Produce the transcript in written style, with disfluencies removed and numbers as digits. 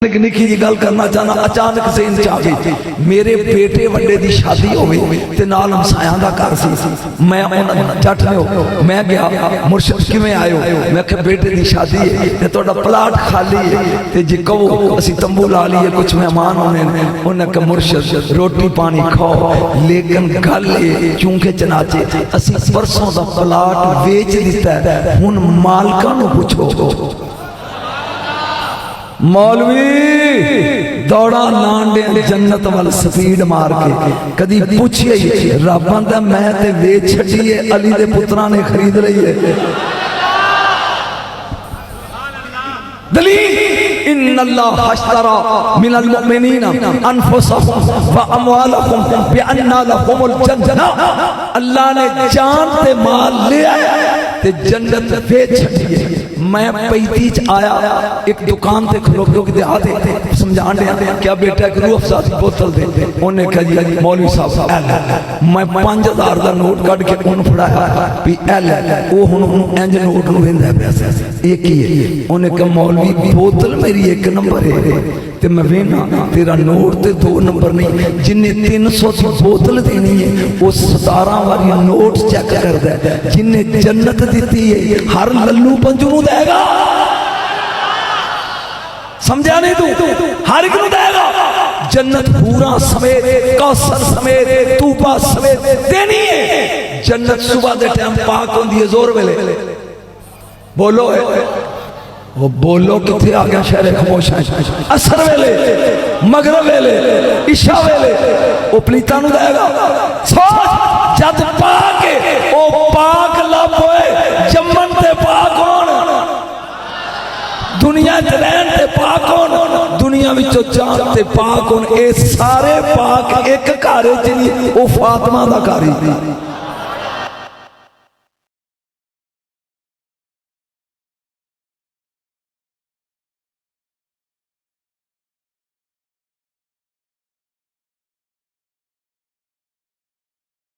نکی جی گل کرنا چاہنا اچانک سے انچا گئی میرے بیٹے وڈے دی شادی ہوئی تے نال ہمسایاں دا گھر سی میں جٹ نے ہو میں گیا مرشد کیویں آئے ہو میں کہ بیٹے دی شادی ہے تے تہاڈا پلاٹ خالی ہے تے جی کہو اسی تمبو لا لیے کچھ مہمان ہونے انہاں کہ مرشد روٹی پانی کھاؤ لیکن گل ہے چونکہ چنانچہ اسی پرسوں دا پلاٹ ویچ دیتا ہے ہن مالکاں نوں پوچھو مولوی دوڑا لانڈے جنت وال سپیڈ مار کے کدی پوچھئے ہی رب آندا میں تے ویچ چھڈی ہے علی دے پتراں نے خرید لئی ہے دلیل ان اللہ اشترى من المؤمنین انفسهم واموالهم بان لهم الجنہ اللہ نے جان تے مال لیا تے جنت ویچ چھڈی ہے میں پیتیچ آیا ایک دکان تے کھلو کے دے آتے سمجھان دیا کیا بیٹا ایک روح افزا دی بوتل دے انہیں کہا جی مولوی صاحب میں 5000 دا نوٹ کٹ کے ان پڑھایا بھی ایل وہ ہن انج نوٹ نو ویندا پیسے ایک ہی ہے انہیں کہا مولوی بوتل میری ایک نمبر ہے تے میں وینا تیرا نوٹ تے 2 نمبر نہیں جنہیں 300 دی بوتل دینی ہے وہ 17 والی نوٹ چیک کر دے جنہیں جنت دیتی ہے ہر للو پنجو دے گا سمجھا نہیں تو ہر ایک دے گا جنت پورا سمیت کوثر سمیت توبہ سمیت دینی ہے جنت صبح دے ٹائم پاک ہوندی ہے زور ویلے بولو ہے وہ بولو کتھے آگیا شہر خاموش ہے اثر ویلے مغرب ویلے عشاء ویلے وہ پلیتانو دے گا سوچ جد پاک ہے وہ پاک لب ہوئے جمن تے پاک ہون دنیا جلین تے پاک ہون دنیا وچو جان تے پاک ہون اے سارے پاک ایک کارے جنی وہ فاطمہ دا کاری دی